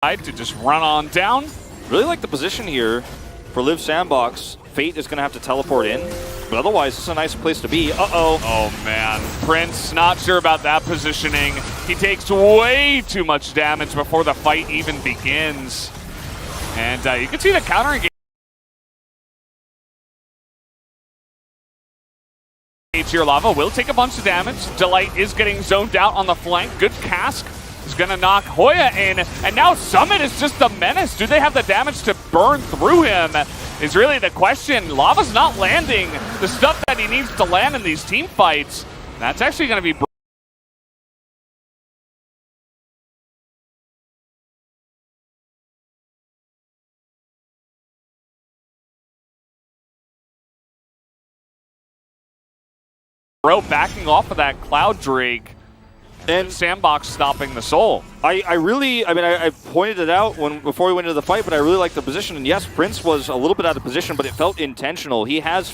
height to just run on down. Really like the position here for Live Sandbox. Fate is going to have to teleport in, but otherwise it's a nice place to be. Uh-oh. Oh, man. Prince, not sure about that positioning. He takes way too much damage before the fight even begins. And you can see the counter engage here. Lava will take a bunch of damage. Delight is getting zoned out on the flank. Good Cask is going to knock Hoya in. And now Summit is just a menace. Do they have the damage to burn through him? Is really the question. Lava's not landing the stuff that he needs to land in these team fights. That's actually going to be Bro backing off of that Cloud Drake and Sandbox stopping the soul. I pointed it out before we went into the fight, but I really like the position. And yes, Prince was a little bit out of position, but it felt intentional. He has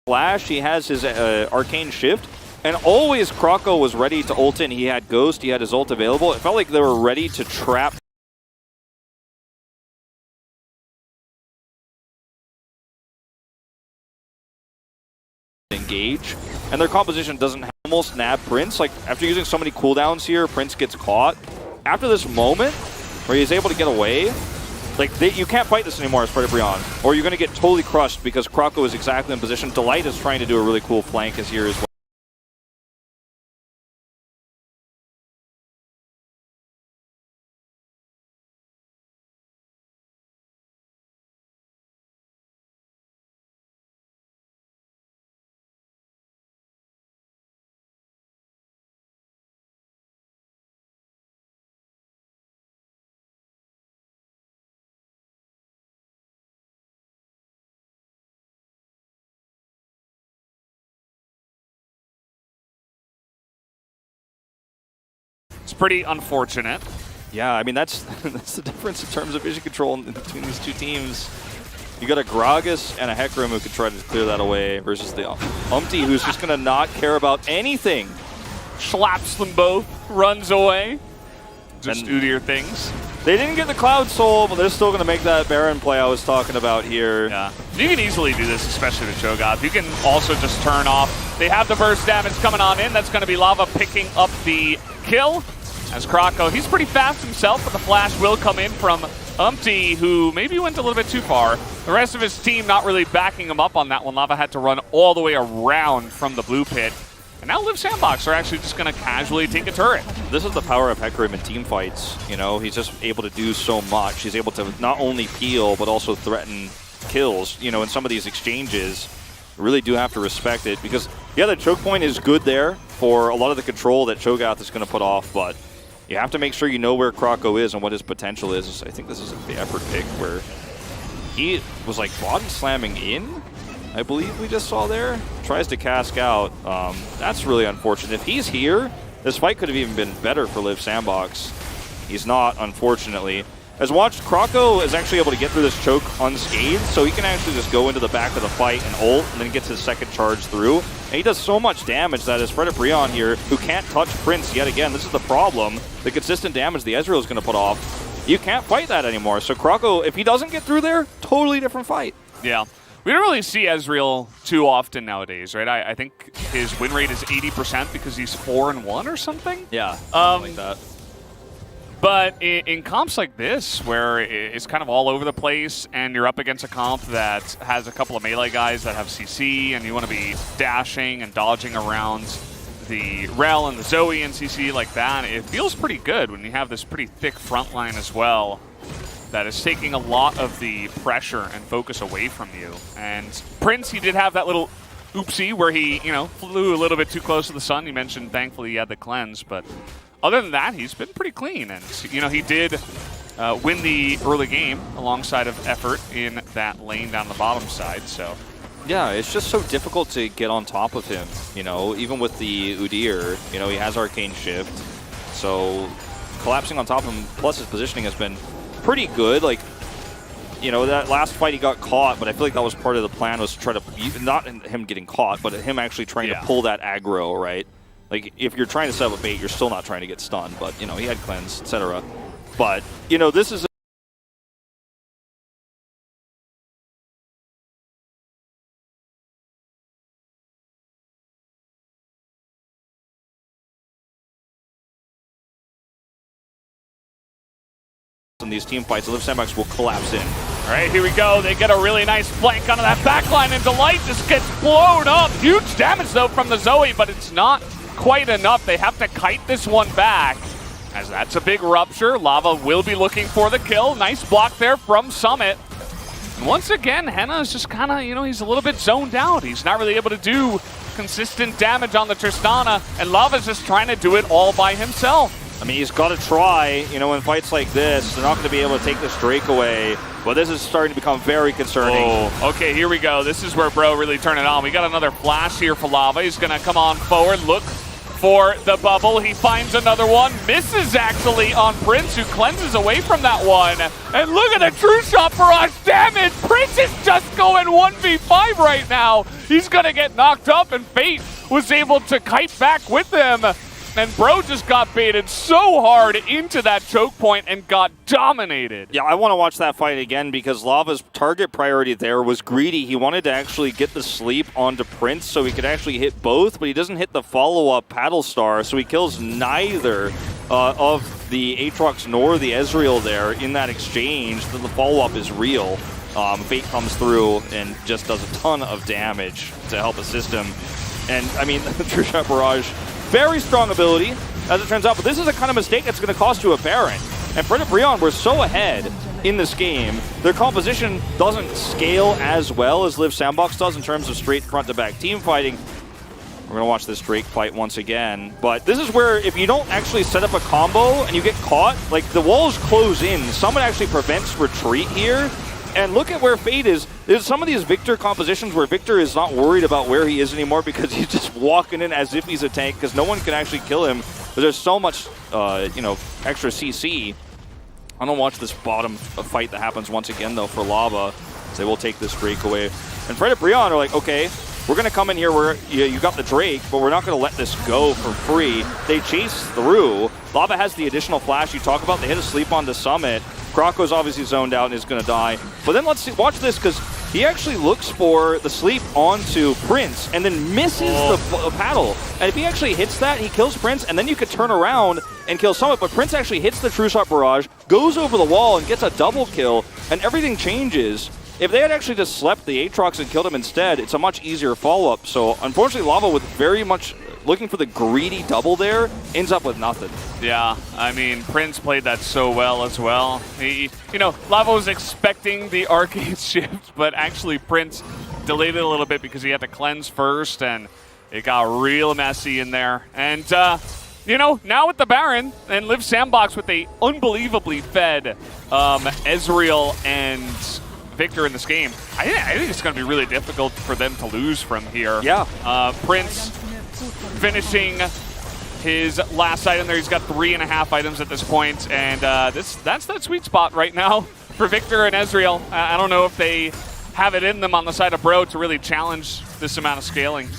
flash, he has his arcane shift. And always Kroko was ready to ult in. He had Ghost, he had his ult available. It felt like they were ready to trap engage. And their composition doesn't almost nab Prince. Like, after using so many cooldowns here, Prince gets caught. After this moment, where he's able to get away, like, you can't fight this anymore as Brion, or you're going to get totally crushed because Kroko is exactly in position. Delight is trying to do a really cool flank as here as well. It's pretty unfortunate. Yeah, I mean, that's the difference in terms of vision control between these two teams. You got a Gragas and a Hecarim who could try to clear that away versus the Umpty, who's just going to not care about anything. Slaps them both, runs away. Just Udyr things. They didn't get the Cloud Soul, but they're still going to make that Baron play I was talking about here. Yeah, you can easily do this, especially with Cho'Gath. You can also just turn off. They have the burst damage coming on in. That's going to be Lava picking up the kill. As Kroko, he's pretty fast himself, but the flash will come in from Umpty, who maybe went a little bit too far. The rest of his team not really backing him up on that one. Lava had to run all the way around from the blue pit. And now Live Sandbox are actually just going to casually take a turret. This is the power of Hecarim in team fights. You know, he's just able to do so much. He's able to not only peel, but also threaten kills. You know, in some of these exchanges, you really do have to respect it. Because, yeah, the choke point is good there for a lot of the control that Cho'Gath is going to put off, but you have to make sure you know where Kroko is and what his potential is. I think this is the effort pick where he was like body slamming in, I believe we just saw there. Tries to cask out. That's really unfortunate. If he's here, this fight could have even been better for Live Sandbox. He's not, unfortunately. As watched, Kroko is actually able to get through this choke unscathed, so he can actually just go into the back of the fight and ult, and then gets his second charge through. And he does so much damage that his Brion here, who can't touch Prince yet again, this is the problem. The consistent damage the Ezreal is going to put off. You can't fight that anymore. So Kroko, if he doesn't get through there, totally different fight. Yeah. We don't really see Ezreal too often nowadays, right? I think his win rate is 80% because he's 4-1 or something. Yeah, something like that. But in comps like this, where it's kind of all over the place, and you're up against a comp that has a couple of melee guys that have CC, and you want to be dashing and dodging around the Rel and the Zoe and CC like that, it feels pretty good when you have this pretty thick front line as well that is taking a lot of the pressure and focus away from you. And Prince, he did have that little oopsie where he, you know, flew a little bit too close to the sun. You mentioned, thankfully, he had the cleanse, but other than that, he's been pretty clean. And, you know, he did win the early game alongside of effort in that lane down the bottom side, so. Yeah, it's just so difficult to get on top of him, you know, even with the Udyr, you know, he has Arcane Shift, so collapsing on top of him, plus his positioning has been pretty good. Like, you know, that last fight he got caught, but I feel like that was part of the plan, was to try to, not him getting caught, but him actually trying to pull that aggro, right? Like, if you're trying to set up a bait, you're still not trying to get stunned, but, you know, he had cleanse, etc. But, you know, this is in these team fights, Liv Sandbox will collapse in. All right, here we go. They get a really nice flank onto that backline, and Delight just gets blown up. Huge damage, though, from the Zoe, but it's not quite enough. They have to kite this one back, as that's a big rupture. Lava will be looking for the kill. Nice block there from Summit. And once again, Henna is just kind of, you know, he's a little bit zoned out. He's not really able to do consistent damage on the Tristana, and Lava's just trying to do it all by himself. I mean, he's got to try, you know, in fights like this, they're not going to be able to take this Drake away. But this is starting to become very concerning. Oh, okay, here we go. This is where Bro really turned it on. We got another flash here for Lava. He's going to come on forward, look for the bubble. He finds another one, misses actually on Prince, who cleanses away from that one. And look at the true shot barrage damage. Prince is just going 1v5 right now. He's going to get knocked up, and Fate was able to kite back with him. And Bro just got baited so hard into that choke point and got dominated. Yeah, I want to watch that fight again because Lava's target priority there was greedy. He wanted to actually get the sleep onto Prince so he could actually hit both, but he doesn't hit the follow-up Paddle Star, so he kills neither of the Aatrox nor the Ezreal there in that exchange. The follow-up is real. Fate comes through and just does a ton of damage to help assist him. And, I mean, the True Shot Barrage, very strong ability, as it turns out, but this is the kind of mistake that's going to cost you a Baron. And Fred and Breon were so ahead in this game, their composition doesn't scale as well as Liv Sandbox does in terms of straight front-to-back team fighting. We're going to watch this Drake fight once again. But this is where if you don't actually set up a combo and you get caught, like the walls close in, someone actually prevents retreat here. And look at where Fate is. There's some of these Victor compositions where Victor is not worried about where he is anymore because he's just walking in as if he's a tank because no one can actually kill him. But there's so much, you know, extra CC. I'm going to watch this bottom fight that happens once again, though, for Lava. They will take this Drake away. And Fred and Breon are like, okay, we're going to come in here where you got the Drake, but we're not going to let this go for free. They chase through. Lava has the additional flash you talk about. They hit a sleep on the Summit. Krako's obviously zoned out and is going to die. But then let's see, watch this, because he actually looks for the sleep onto Prince and then misses the paddle. And if he actually hits that, he kills Prince, and then you could turn around and kill Summit. But Prince actually hits the True Shot Barrage, goes over the wall, and gets a double kill, and everything changes. If they had actually just slept the Aatrox and killed him instead, it's a much easier follow-up. So unfortunately, Lava, with very much looking for the greedy double there, ends up with nothing. Yeah, I mean, Prince played that so well as well. He, you know, Lava was expecting the arcade shift, but actually Prince delayed it a little bit because he had to cleanse first, and it got real messy in there. And, you know, now with the Baron and Liv Sandbox with a unbelievably fed Ezreal and Victor in this game, I think it's going to be really difficult for them to lose from here. Yeah. Prince finishing his last item there. He's got 3.5 items at this point, and that's that sweet spot right now for Victor and Ezreal. I don't know if they have it in them on the side of Bro to really challenge this amount of scaling.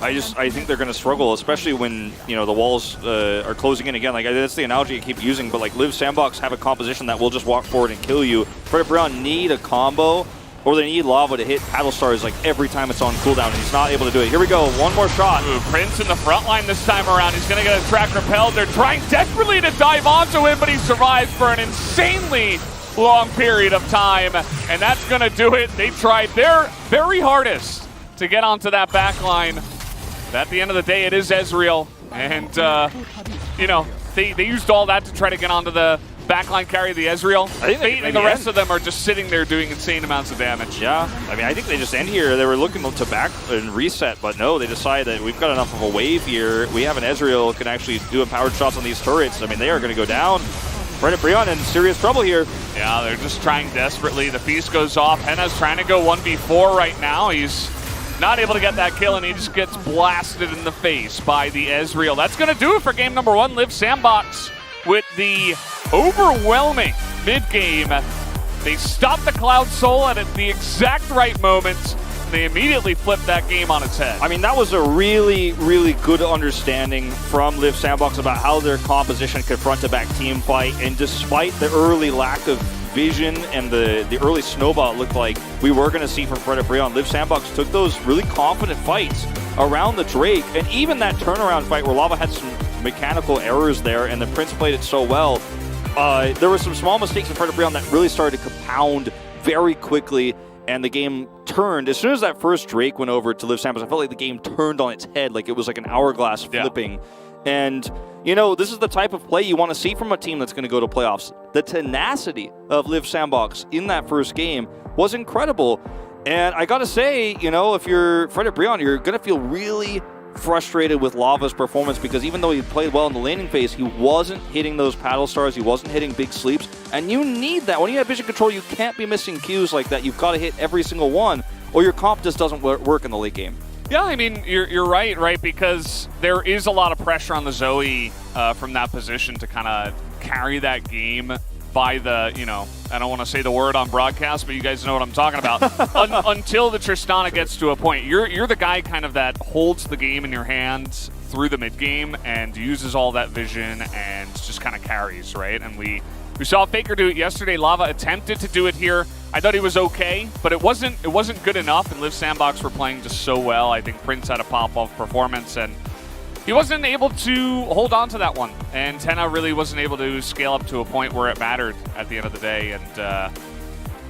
I think they're going to struggle, especially when, you know, the walls are closing in again. Like, that's the analogy I keep using, but like Liv Sandbox have a composition that will just walk forward and kill you. Fred and Breon need a combo, or they need Lava to hit Paddle Stars like every time it's on cooldown, and he's not able to do it. Here we go, one more shot. Ooh, Prince in the front line this time around. He's going to get a track repelled. They're trying desperately to dive onto him, but he survives for an insanely long period of time, and that's going to do it. They tried their very hardest to get onto that back line. But at the end of the day, it is Ezreal, and, you know, they used all that to try to get onto the backline carry the Ezreal. Fate and the rest of them are just sitting there doing insane amounts of damage. Yeah, I mean, I think they just end here. They were looking to back and reset, but no, they decided that we've got enough of a wave here. We have an Ezreal who can actually do empowered shots on these turrets. I mean, they are going to go down. Fred and Breon in serious trouble here. Yeah, they're just trying desperately. The feast goes off. Henna's trying to go 1v4 right now. He's not able to get that kill, and he just gets blasted in the face by the Ezreal. That's going to do it for game number 1. Liv Sandbox with the overwhelming mid-game They stopped the Cloud Soul at the exact right moment. They immediately flipped that game on its head. I mean, that was a really, really good understanding from Liv Sandbox about how their composition could front-to-back team fight. And despite the early lack of vision and the early snowball it looked like we were going to see from Fred Brion, Liv Sandbox took those really confident fights around the Drake. And even that turnaround fight where Lava had some mechanical errors there and the Prince played it so well, there were some small mistakes in Fred Brion that really started to compound very quickly. And the game turned. As soon as that first Drake went over to Liv Sandbox, I felt like the game turned on its head, like it was like an hourglass flipping. Yeah. And, you know, this is the type of play you want to see from a team that's going to go to playoffs. The tenacity of Liv Sandbox in that first game was incredible. And I got to say, you know, if you're Fred Brion, you're going to feel really frustrated with Lava's performance because even though he played well in the laning phase, he wasn't hitting those paddle stars, he wasn't hitting big sleeps, and you need that. When you have vision control, you can't be missing Qs like that. You've got to hit every single one, or your comp just doesn't work in the late game. Yeah, I mean, you're right, because there is a lot of pressure on the Zoe from that position to kind of carry that game by the, you know, I don't want to say the word on broadcast, but you guys know what I'm talking about. Until the Tristana gets to a point. You're the guy kind of that holds the game in your hands through the mid game and uses all that vision and just kind of carries, right? And we saw Faker do it yesterday. Lava attempted to do it here. I thought he was okay, but it wasn't good enough, and Liv Sandbox were playing just so well. I think Prince had a pop-off performance, and he wasn't able to hold on to that one, and Tenna really wasn't able to scale up to a point where it mattered at the end of the day. And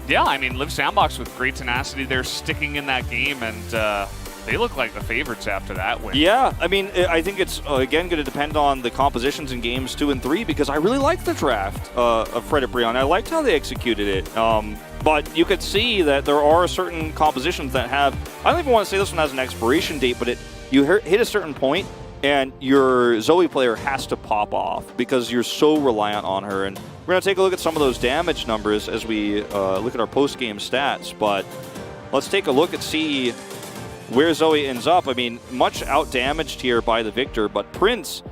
yeah, I mean, Liv Sandbox with great tenacity, they're sticking in that game, and they look like the favorites after that win. Yeah, I mean, I think it's, again, going to depend on the compositions in games 2 and 3, because I really liked the draft of Fred Brion. I liked how they executed it. But you could see that there are certain compositions that have, I don't even want to say this one has an expiration date, but you hit a certain point, and your Zoe player has to pop off because you're so reliant on her. And we're going to take a look at some of those damage numbers as we look at our post-game stats. But let's take a look and see where Zoe ends up. I mean, much out-damaged here by the Victor, but Prince,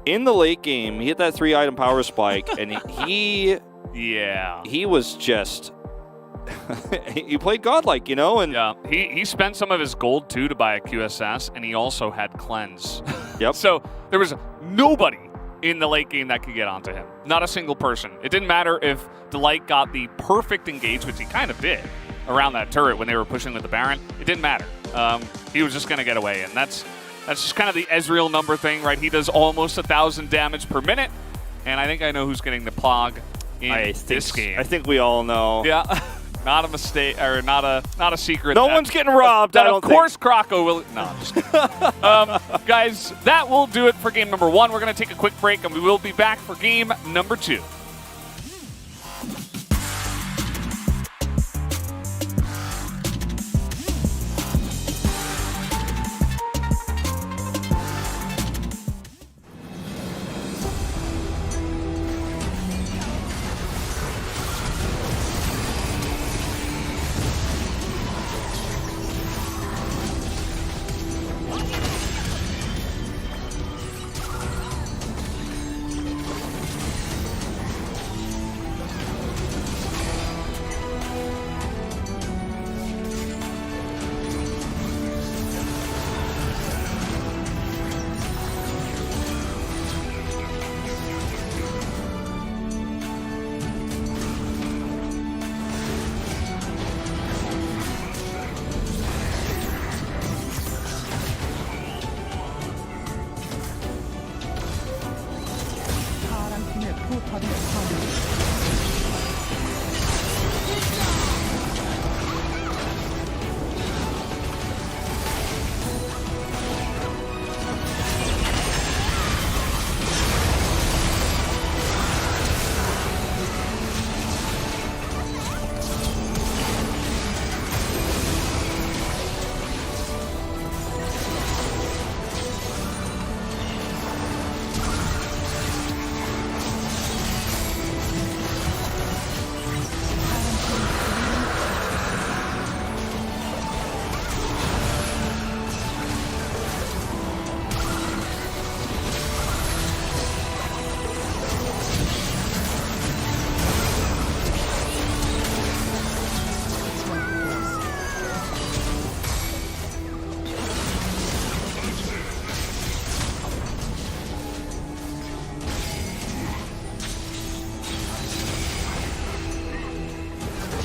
in the late game, he hit that 3-item power spike, and he was just... he played godlike, you know? And yeah, he spent some of his gold, too, to buy a QSS, and he also had Cleanse. Yep. So there was nobody in the late game that could get onto him. Not a single person. It didn't matter if Delight got the perfect engage, which he kind of did, around that turret when they were pushing with the Baron. It didn't matter. He was just going to get away, and that's just kind of the Ezreal number thing, right? He does almost 1,000 damage per minute, and I think I know who's getting the Pog in this game. I think we all know. Yeah. Not a mistake, or not a secret. No one's getting robbed, I don't think. Of course Krako will... No, I'm just kidding. Guys, that will do it for game number 1. We're going to take a quick break, and we will be back for game number 2.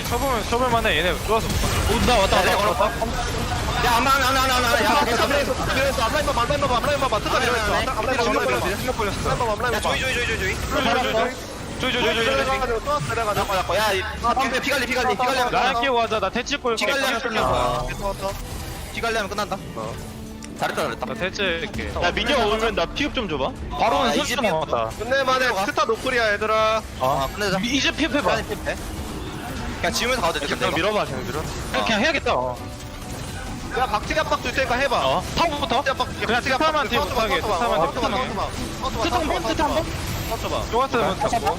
쳐볼만해. 얘네 좋아서 온다 왔다 왔다. 야 안나 야 앞라인 봐봐 트타 밀어있어 앞라인 봐봐 야 피갈리 라인 끼고 가자. 나 대치 골. 피갈리하면 끝난다 잘했다 나 대치할게. 야 민영 오면 나 피업 좀 줘봐. 바로는 아, 선수 남았다. 끝내만해 스타 노플이야 얘들아 끝내자 이제 피업 해봐. 그냥 지우면서 가도 돼 그냥 밀어봐 그냥 밀어. 그냥 해야겠다. 야 박치기 압박 줄 테니까 해봐 탑부터. 그냥 스타만테 못하게. 스타만테 못하게. 스타 한 번. 좋았으면 잡고.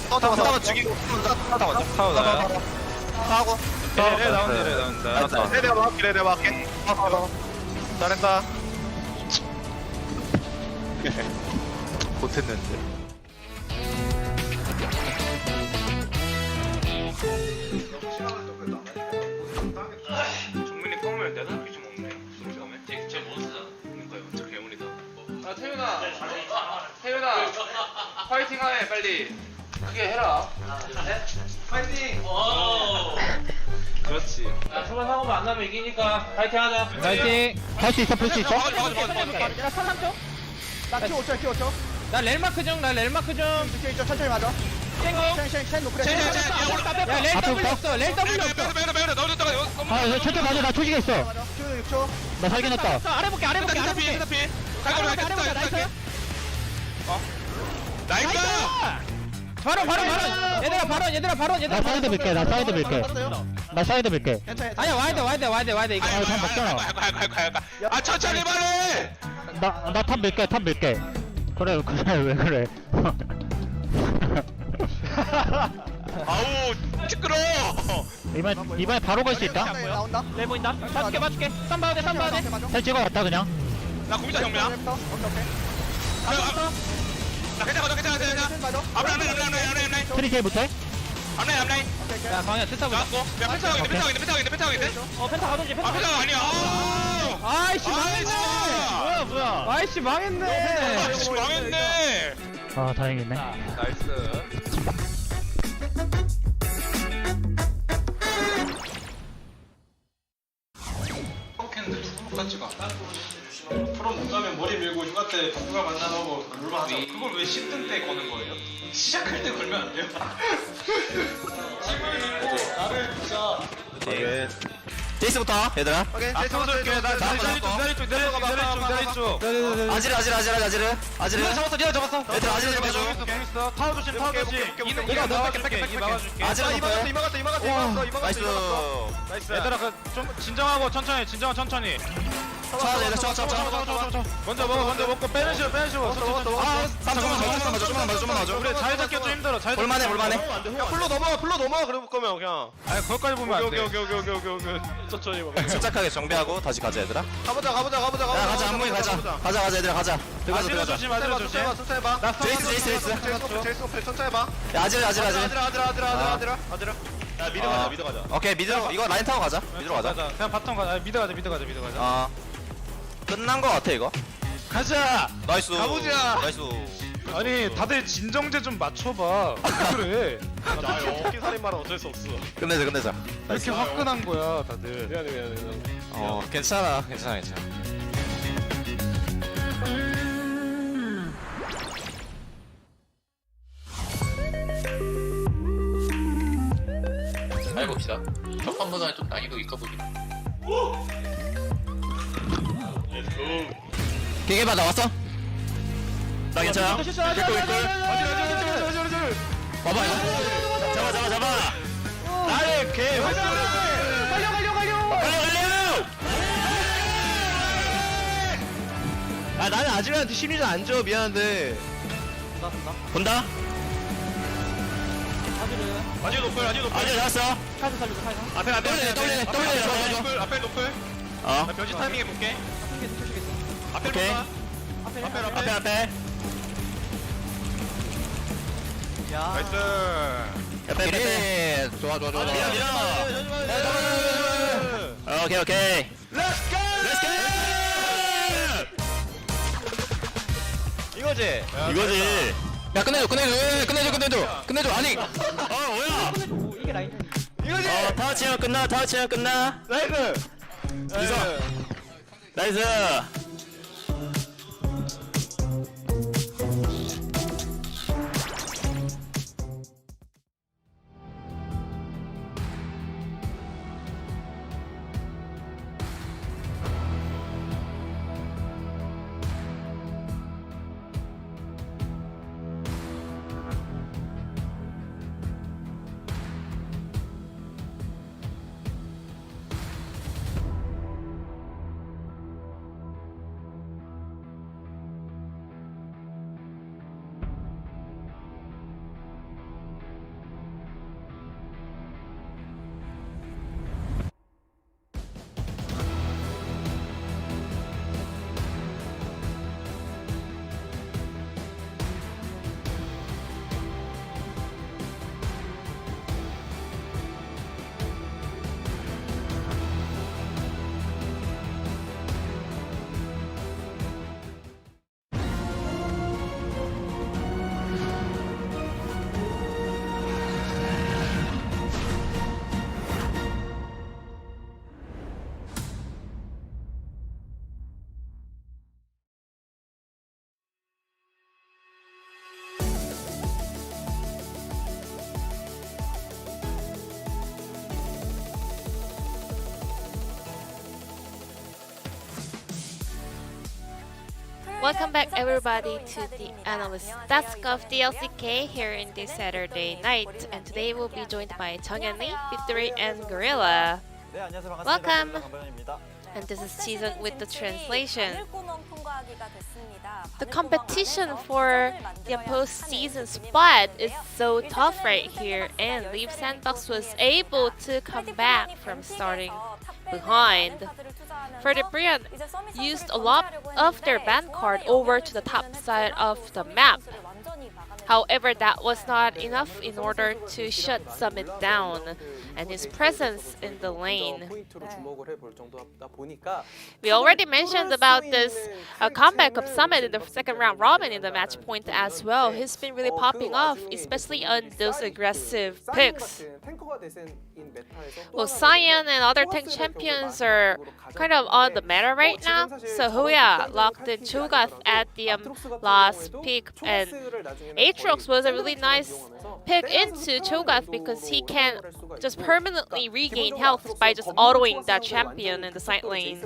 스타만 죽이고 스타 먼저 타워 나야. 하고 얘 나온다. 내가 막게 잘했다 못했는데. 정민이 껌을 내가 이렇게 좀 없네. 처음에. 쟤 못하잖아. 그러니까요. 저 괴물이다. 아 태윤아, 파이팅하네 빨리. 크게 해라. 파이팅. 그렇지. 야 초반 상호만 안 나면 이기니까 파이팅하자. 파이팅. 할 수 있어, 풀 수 있어? 야, 선 3초? 나 Q5초. 나 렐마크 좀. Q2초 천천히 맞아. 쉔 노크레. 야, 렐 W 없어. 렐 W 없어. 아, 천천히 가자, 나 초식에 있어. Q6초. 나 살겨놨다. 아래 볼게. 나이스! 바로. 얘들아, 바로. 나 사이드 밀게, 나 사이드 밀게. 아니야, 와야 돼, 이거. 아, 탑 먹잖아. 아 천천히 말해 나 탑 밀게. 그래, 왜 그래. 아우 시끄러 이번에 바로 갈 수 있다? 나온다. 내 보인다. 봐줄게. 쌈 봐야 돼. 살 찍어놨다, 그냥. 나 고민자 경미야 오케이. 나 괜찮아 앞라인 트리케이 못해? 야, 광희야, 뜻하고. 나왔고 야 펜타하겠네 펜타 가던지, 펜타. 펜타 아니야 아이씨, 망했네. 뭐야? 아이씨, 망했네. 망했네 아, 다행이네. 나이스. 프로 못 가면 머리 밀고 휴가 때 누가 만나고 룰만 하자. 그걸 왜 10등 때 거는 거예요? 시작할 때 걸면 안 돼요? 나를 진짜. 제이스부터 얘들아 오케이. 나 다리 쪽. 아지르 잡았어. 얘들아 아지르 공 잡아줘 있어. 타워 조심. 이거 막아줄게. 이 막아줄게. 아지르 이mak았어 나이스. 얘들아 좀 진정하고 천천히. 먼저 먹고 빼는 식으로. 좀만 맞아 우리 잘 잡기 좀 힘들어. 볼만해 야 풀로 넘어가 그럴 거면 그냥. 아니 거기까지 보면 안 돼. 오케이. 천천히 먹어. 침착하게 정비하고 다시 가자 얘들아 가보자. 야 가자 한 모이 가자 얘들아 가자 아지르 들어가자 조심. 천천히 해봐. 나 제이스 제이스 천천히 해봐. 야 아지르 아들아. 야 미드 가자. 오케이 미드 이거 라인 타고 가자 미드로 가자 그냥 바텀 가자. 미드 가자. 어 끝난 거 같아 이거 가자. 나이스 가보자. 나이스 아니 다들 진정제 좀 맞춰봐. 그래. 어깨 살인마는 어쩔 수 없어. 끝내자 왜 이렇게 화끈한 거야 다들. 미안해. 괜찮아 잘 봅시다. 첫 판보다는 좀 난이도 있어 보이네. 기계바 나왔어? 나 괜찮아 아지르. 봐봐 이거 잡아 나의 개. 갈려. 아 나는 아지르한테 심리전 안 줘. 미안한데. 본다 아지르 높을. 아직 잡았어 카드 살리고. 앞에. 떨리네. 좋아. 앞에 높을. 어 나 변신 타이밍 해볼게. 앞에 오케이. 높아. 앞에 나이스. 옆에 좋아 밀어 오케이 Let's go. 이거지. 야 끝내줘 아니 뭐야 이게 라인. 타워 치면 끝나. 타워 치면 끝나. 나이스. 나이스. Welcome back everybody to the analyst desk of the LCK here in this Saturday night, and today we'll be joined by 정현이, Victory and Gorilla. Welcome! And this is season with the translation. The competition for the post-season spot is so tough right here, and Leaf Sandbox was able to come back from starting behind. Freddy Brian used a lot of their ban card over to the top side of the map. However, that was not enough in order to shut Summit down and his presence in the lane. We already mentioned about this comeback of Summit in the second round robin in the match point as well. He's been really popping off, especially on those aggressive picks. Well, Cyan and other tank champions are kind of on the meta right now. So Hoya locked in Cho'Gath at the last pick, and Aatrox was a really nice pick into Cho'Gath because he can just permanently regain health by just autoing that champion in the side lane.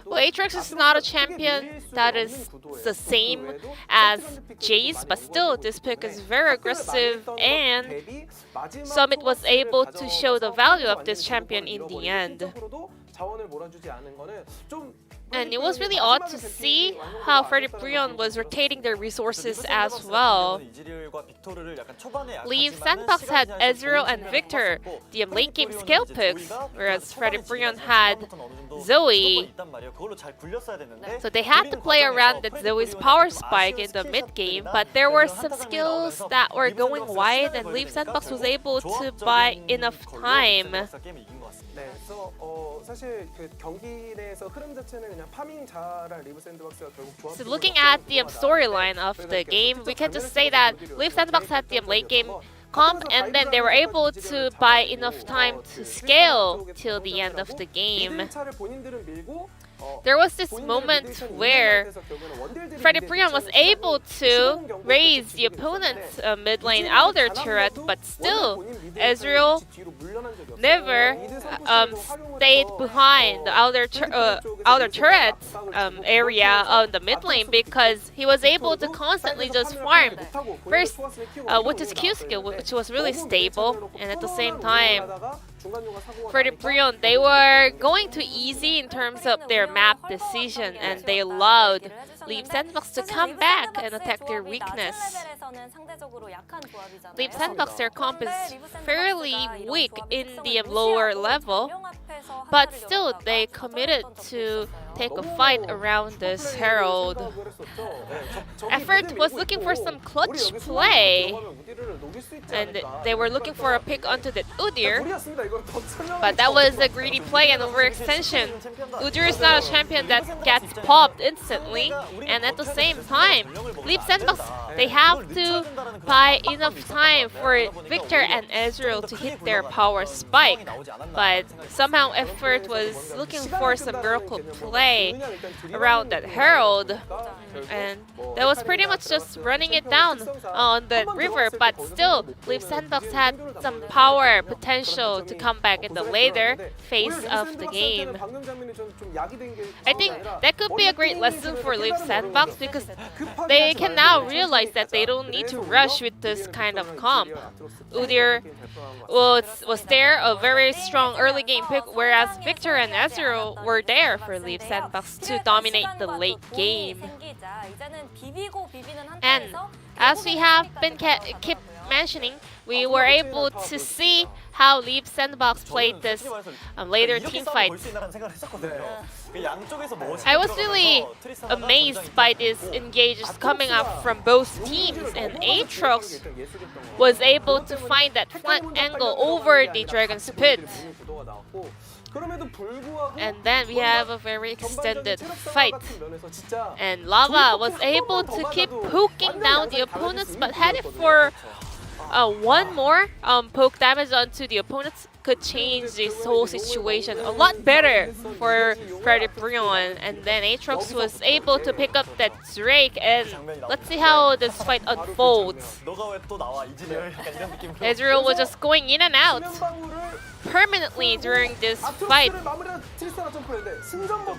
Well, Aatrox is not a champion that is the same as Jace, but still this pick is very aggressive, and Summit was able to show the value of this champion in the end. And it was really odd to see how Freddy Brion was rotating their resources as well. Leaf Sandbox had Ezreal and Victor, the late game scale picks, whereas Freddy Brion had Zoe. So they had to play around that Zoe's power spike in the mid game, but there were some skills that were going wide, and Leaf Sandbox was able to buy enough time. So looking at the storyline of the game, we can just say that Leaf Sandbox had the late game comp, and then they were able to buy enough time to scale till the end of the game. There was this moment where Freddy Brion was able to raise the opponent's mid lane outer turret, but still Ezreal never stayed behind the outer turret area on the mid lane because he was able to constantly just farm first with his Q skill, which was really stable, and at the same time Freddy Brion, they were going too easy in terms of their map decision, and they allowed Leaf Sandbox to come back and attack their weakness. Leaf Sandbox, their comp is fairly weak in the lower level, but still they committed to take a fight around this Herald. Effort was looking for some clutch play, and they were looking for a pick onto the Udyr, but that was a greedy play and overextension. Udyr is not a champion that gets popped instantly, and at the same time, Leap Sandbox, they have to buy enough time for Victor and Ezreal to hit their power spike, but somehow Effort was looking for some miracle play around that Herald, and that was pretty much just running it down on the river, but still, Leap Sandbox had some power potential to come back in the later phase of the game. I think that could be a great lesson for Leap Sandbox because they can now realize that they don't need to rush with this kind of comp. Udyr was there, a very strong early game pick, whereas Victor and Ezreal were there for Leap Sandbox to dominate the late game. And as we have been keep mentioning, we were able to see how Leap Sandbox played this later team fight. I was really amazed by these engages coming up from both teams, and Aatrox was able to find that flank angle over the Dragon's Pit. And then we have a very extended fight. And Lava was able to keep poking down the opponents, but headed for one more poke damage onto the opponents could change this whole situation a lot better for Freddy Brion. And then Aatrox was able to pick up that Drake, and let's see how this fight unfolds. Ezreal was just going in and out permanently during this fight,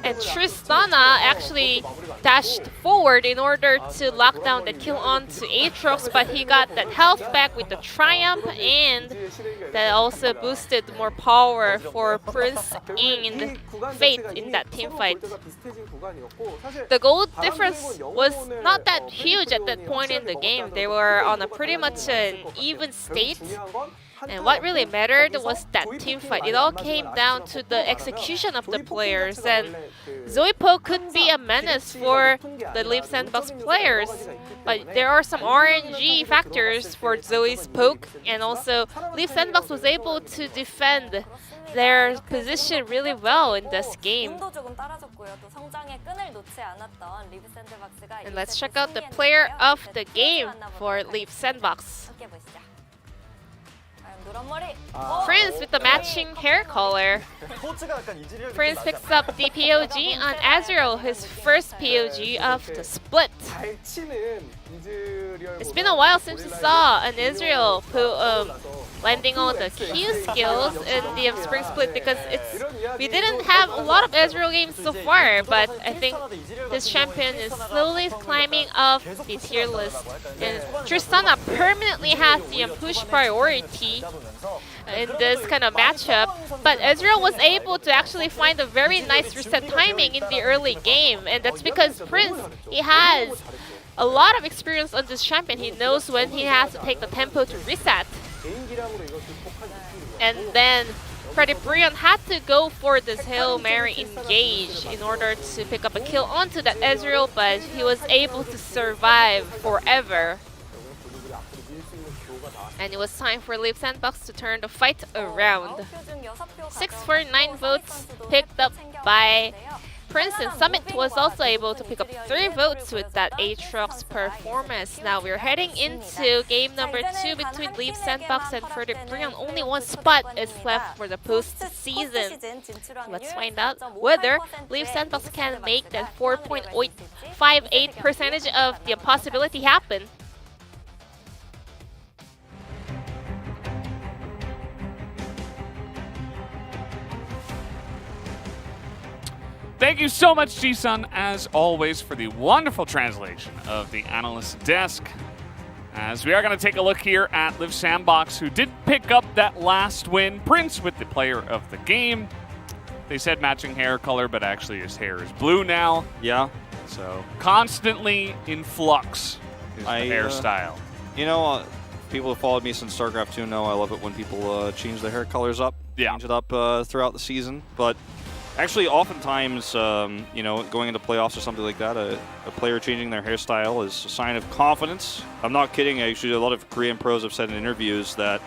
and Tristana actually dashed forward in order to lock down the kill onto Aatrox, but he got that health back with the Triumph, and that also boosted more power for Prince and Fate in that team fight. The gold difference was not that huge at that point in the game. They were on a pretty much an even state. And what really mattered was that team fight. It all came down to the execution of the players, and Zoe Poke could be a menace for the Leap Sandbox players, but there are some RNG factors for Zoe's Poke, and also Leap Sandbox was able to defend their position really well in this game. And let's check out the player of the game for Leap Sandbox. Prince with the matching hair color. Prince picks up the POG on Ezreal, his first POG of the split. It's been a while since we saw an Ezreal landing all the Q skills in the spring split, because we didn't have a lot of Ezreal games so far, but I think this champion is slowly climbing up the tier list. And Tristana permanently has the push priority in this kind of matchup, but Ezreal was able to actually find a very nice reset timing in the early game, and that's because Prince, he has a lot of experience on this champion. He knows when he has to take the tempo to reset. And then Freddy Brion had to go for this Hail Mary engage in order to pick up a kill onto that Ezreal, but he was able to survive forever. And it was time for Leap Sandbox to turn the fight around. 6 for 9 votes picked up by Prince, and Summit was also able to pick up 3 votes with that Aatrox performance. Now we're heading into game number 2 between Leap Sandbox and Freddy Brion. Only one spot is left for the postseason. Let's find out whether Leap Sandbox can make that 4.58% of the possibility happen. Thank you so much, G-Sun, as always, for the wonderful translation of the analyst desk. As we are going to take a look here at Leap Sandbox, who did pick up that last win. Prince with the player of the game. They said matching hair color, but actually his hair is blue now. Yeah. So constantly in flux is the hairstyle. You know, people who followed me since StarCraft 2 know I love it when people change their hair colors up. Yeah. Change it up throughout the season. But Actually, oftentimes, you know, going into playoffs or something like that, a player changing their hairstyle is a sign of confidence. I'm not kidding. Actually, a lot of Korean pros have said in interviews that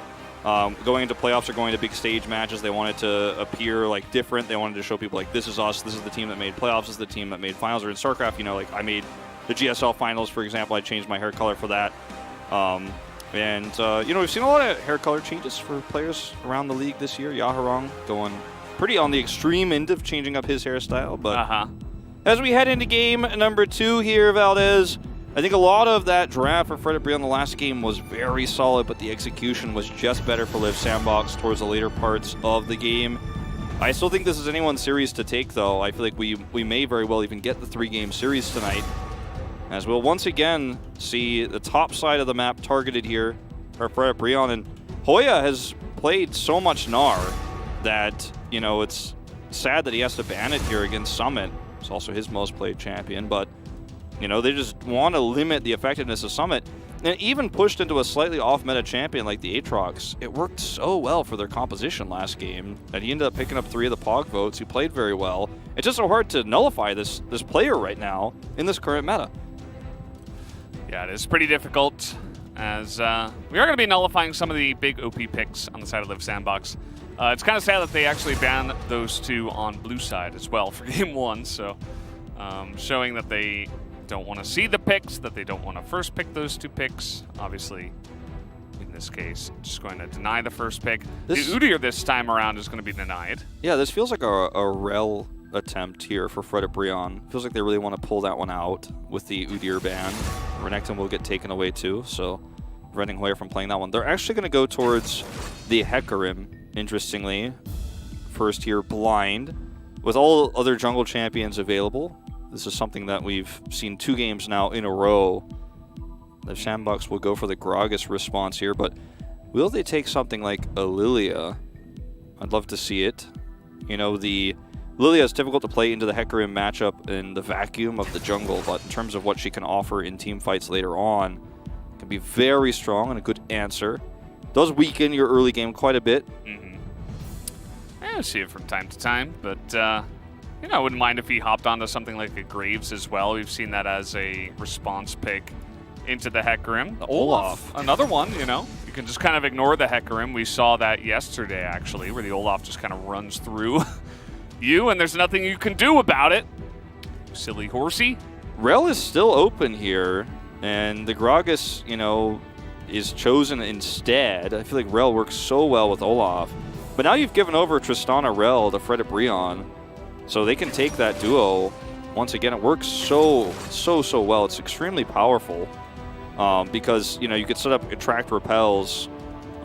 going into playoffs or going to big stage matches, they wanted to appear like different. They wanted to show people like, this is us. This is the team that made playoffs. This is the team that made finals. Or in StarCraft, you know, like I made the GSL finals, for example. I changed my hair color for that. You know, we've seen a lot of hair color changes for players around the league this year. Yaharong going pretty on the extreme end of changing up his hairstyle. But as we head into game number 2 here, Valdez, I think a lot of that draft for Fred Brion the last game was very solid, but the execution was just better for Liv Sandbox towards the later parts of the game. I still think this is anyone's series to take, though. I feel like we may very well even get the 3-game series tonight, as we'll once again see the top side of the map targeted here for Fred Brion. And Hoya has played so much Gnar that, you know, it's sad that he has to ban it here against Summit. It's also his most played champion, but, you know, they just want to limit the effectiveness of Summit. And even pushed into a slightly off-meta champion like the Aatrox, it worked so well for their composition last game that he ended up picking up 3 of the POG votes. He played very well. It's just so hard to nullify this player right now in this current meta. Yeah, it is pretty difficult, as we are going to be nullifying some of the big OP picks on the side of Liv Sandbox. It's kind of sad that they actually banned those 2 on blue side as well for game 1, so showing that they don't want to see the picks, that they don't want to first pick those 2 picks. Obviously, in this case, just going to deny the first pick. The Udyr this time around is going to be denied. Yeah, this feels like a rel attempt here for Fred Brion. Feels like they really want to pull that one out with the Udyr ban. Renekton will get taken away too, so preventing Hoya from playing that one. They're actually going to go towards the Hecarim, interestingly. First here, blind. With all other jungle champions available, this is something that we've seen 2 games now in a row. The Sandbox will go for the Gragas response here, but will they take something like a Lilia? I'd love to see it. You know, the Lilia is difficult to play into the Hecarim matchup in the vacuum of the jungle, but in terms of what she can offer in team fights later on, it can be very strong and a good answer. Does weaken your early game quite a bit. I see it from time to time, but you know, I wouldn't mind if he hopped onto something like a Graves as well. We've seen that as a response pick into the Hecarim. The Olaf, another one, you know. You can just kind of ignore the Hecarim. We saw that yesterday, actually, where the Olaf just kind of runs through you, and there's nothing you can do about it. Silly horsey. Rel is still open here, and the Gragas, you know, is chosen instead. I feel like Rel works so well with Olaf. But now you've given over Tristana Rel to Fred Brion, so they can take that duo. Once again, it works so well. It's extremely powerful because, you know, you could set up attract repels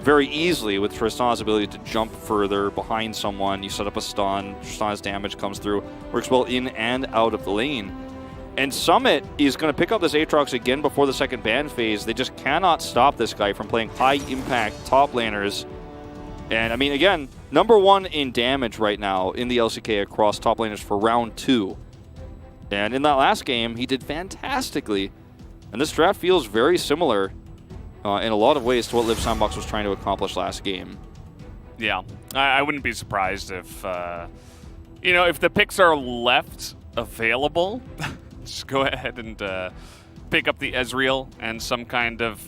very easily with Tristana's ability to jump further behind someone. You set up a stun, Tristana's damage comes through, works well in and out of the lane. And Summit is going to pick up this Aatrox again before the second ban phase. They just cannot stop this guy from playing high-impact top laners. And, I mean, again, #1 in damage right now in the LCK across top laners for round 2. And in that last game, he did fantastically. And this draft feels very similar in a lot of ways to what Liv Sandbox was trying to accomplish last game. Yeah, I wouldn't be surprised if, you know, if the picks are left available, just go ahead and pick up the Ezreal and some kind of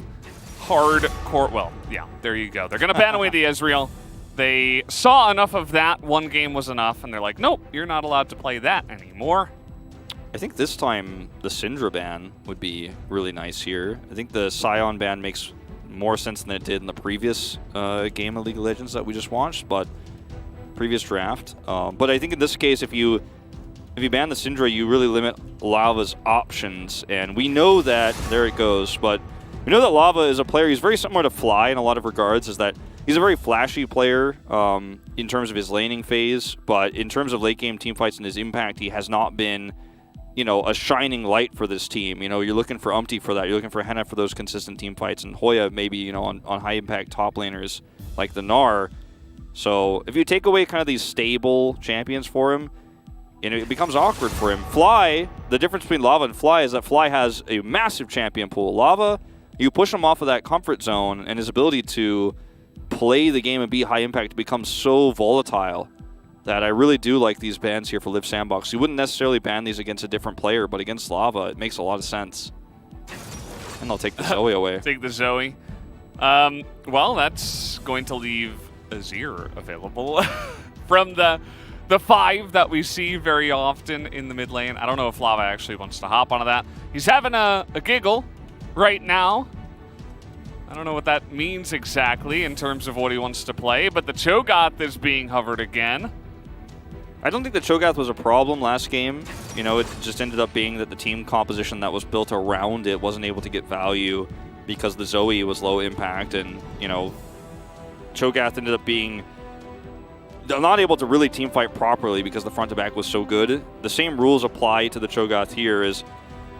hardcore. Well, yeah, there you go. They're going to ban away the Ezreal. They saw enough of that. One game was enough, and they're like, nope, you're not allowed to play that anymore. I think this time the Syndra ban would be really nice here. I think the Scion ban makes more sense than it did in the previous game of League of Legends that we just watched, but previous draft. But I think in this case, if you ban the Syndra, you really limit Lava's options, and we know that, there it goes, but we know that Lava is a player, he's very similar to Fly in a lot of regards, is that he's a very flashy player in terms of his laning phase, but in terms of late game teamfights and his impact, he has not been, you know, a shining light for this team. You know, you're looking for Umpty for that, you're looking for Henna for those consistent team fights, and Hoya maybe, you know, on high impact top laners like the Gnar. So if you take away kind of these stable champions for him, you know, it becomes awkward for him. Fly, the difference between Lava and Fly is that Fly has a massive champion pool. Lava, you push him off of that comfort zone, and his ability to play the game and be high impact becomes so volatile. that I really do like these bans here for Live Sandbox. You wouldn't necessarily ban these against a different player, but against Lava, it makes a lot of sense. And I'll take the Zoe away. Take the Zoe. Well, that's going to leave Azir available from the 5 that we see very often in the mid lane. I don't know if Lava actually wants to hop onto that. He's having a giggle right now. I don't know what that means exactly in terms of what he wants to play, but the Cho'Gath is being hovered again. I don't think the Cho'Gath was a problem last game. You know, it just ended up being that the team composition that was built around it wasn't able to get value because the Zoe was low impact, and, you know, Cho'Gath ended up being not able to really team fight properly because the front to back was so good. The same rules apply to the Cho'Gath here. Is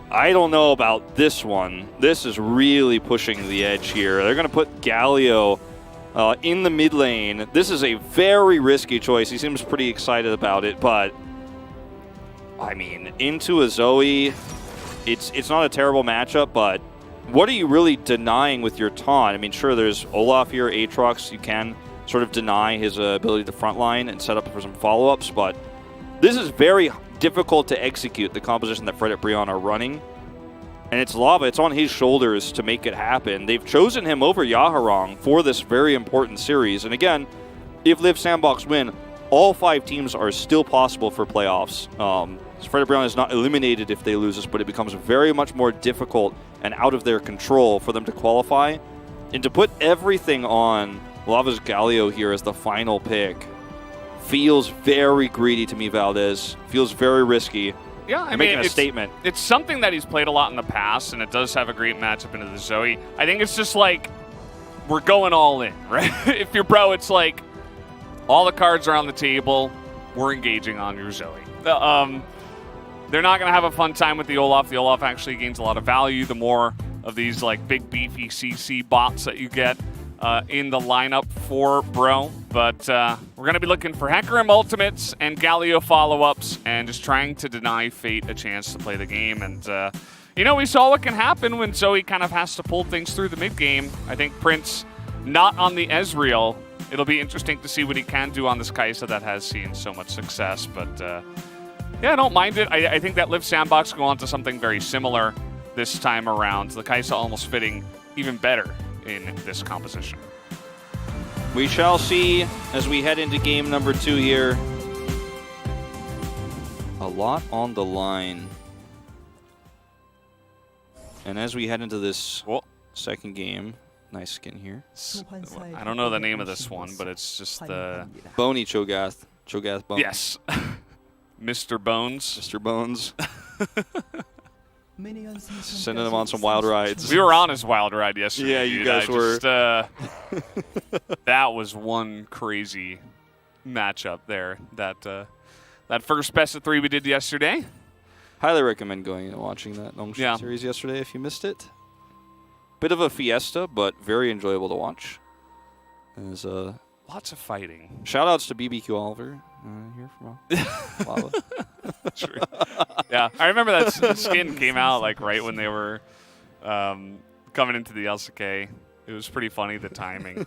I don't know about this one. This is really pushing the edge here. They're going to put Galio in the mid lane. This is a very risky choice. He seems pretty excited about it, but I mean, into a Zoe, it's not a terrible matchup, but what are you really denying with your taunt? I mean, sure, there's Olaf here, Aatrox. You can sort of deny his ability to frontline and set up for some follow-ups, but this is very difficult to execute, the composition that Fred and Brion are running. And it's Lava, it's on his shoulders to make it happen. They've chosen him over Yaharong for this very important series. And again, if Live Sandbox win, all 5 teams are still possible for playoffs. Fred and Brion is not eliminated if they lose this, but it becomes very much more difficult and out of their control for them to qualify. And to put everything on Lava's Galio here as the final pick feels very greedy to me, Valdez. Feels very risky. Yeah, I mean, making a statement. It's something that he's played a lot in the past, and it does have a great matchup into the Zoe. I think it's just like, we're going all in, right? If you're bro, it's like, all the cards are on the table, we're engaging on your Zoe. They're not going to have a fun time with the Olaf. The Olaf actually gains a lot of value the more of these like big beefy CC bots that you get in the lineup for Bro. But we're going to be looking for Hecarim ultimates and Galio follow-ups and just trying to deny Fate a chance to play the game. And, you know, we saw what can happen when Zoe kind of has to pull things through the mid-game. I think Prince not on the Ezreal. It'll be interesting to see what he can do on this Kai'Sa that has seen so much success. But, yeah, I don't mind it. I think that Live Sandbox go on to something very similar this time around. The Kai'Sa almost fitting even better in this composition. We shall see as we head into game number 2 here. A lot on the line. And as we head into this second game, nice skin here. I don't know the name of this one, but it's just the... Bony Cho'Gath. Cho'Gath Bones. Yes. Mr. Bones. Mr. Bones. Sending him on some wild rides. We were on his wild ride yesterday. Yeah, you guys were. That was one crazy matchup there. That first best of 3 we did yesterday. Highly recommend going and watching that Nongshim series yesterday if you missed it. Bit of a fiesta, but very enjoyable to watch. There's lots of fighting. Shout outs to BBQ Oliver here from Lava. True. Yeah, I remember that skin came out like right when they were coming into the LCK. It was pretty funny, the timing.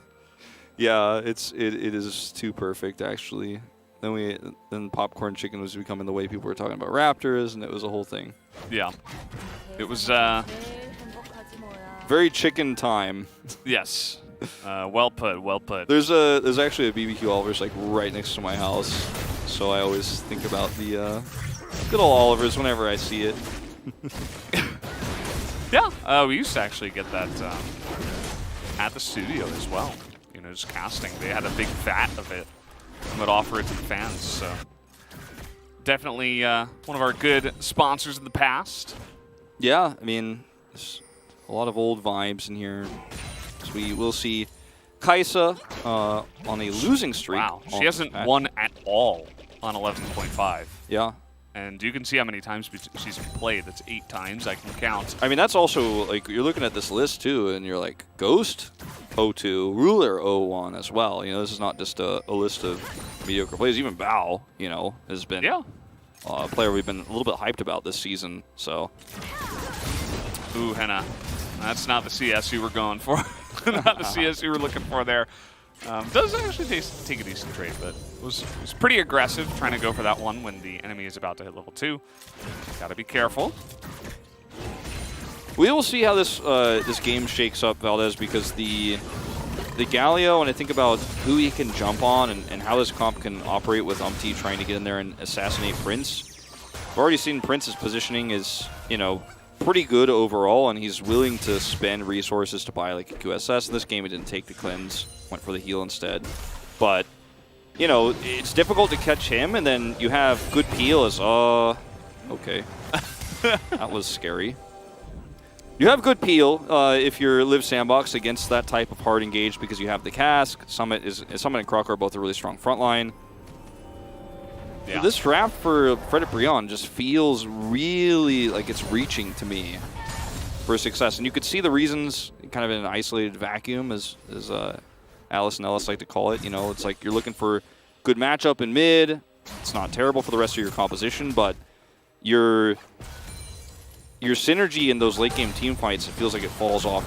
Yeah, it is too perfect actually. Then popcorn chicken was becoming the way people were talking about Raptors, and it was a whole thing. Yeah, it was very chicken time. Yes. Well put, well put. There's actually a BBQ Oliver's like right next to my house, so I always think about the good old Oliver's whenever I see it. Yeah, we used to actually get that at the studio as well. You know, just casting. They had a big vat of it and would offer it to the fans. So definitely one of our good sponsors in the past. Yeah, I mean, there's a lot of old vibes in here. We will see Kai'Sa on a losing streak. Wow, she hasn't won at all on 11.5. Yeah. And you can see how many times she's played. That's 8 times, I can count. I mean, that's also, like, you're looking at this list, too, and you're like, Ghost, 0-2, Ruler, 0-1 as well. You know, this is not just a list of mediocre players. Even Bao, you know, has been a player we've been a little bit hyped about this season, so. Ooh, Henna. That's not the CS you were going for. Not the CS you were looking for there. Does actually take a decent trade, but was pretty aggressive trying to go for that one when the enemy is about to hit level 2. Got to be careful. We will see how this this game shakes up, Valdez, because the Galio, and I think about who he can jump on and how this comp can operate with Umpty trying to get in there and assassinate Prince. I've already seen Prince's positioning is, you know, pretty good overall, and he's willing to spend resources to buy like a QSS. In this game, he didn't take the cleanse, went for the heal instead. But, you know, it's difficult to catch him, and then you have good peel as, okay. That was scary. You have good peel if you're Live Sandbox against that type of hard engage because you have the cask. Summit and Croc are both a really strong front line. Yeah. This draft for Frederick Brion just feels really like it's reaching to me for success. And you could see the reasons kind of in an isolated vacuum, as Alice and Ellis like to call it. You know, it's like you're looking for good matchup in mid. It's not terrible for the rest of your composition, but your synergy in those late game team fights, it feels like it falls off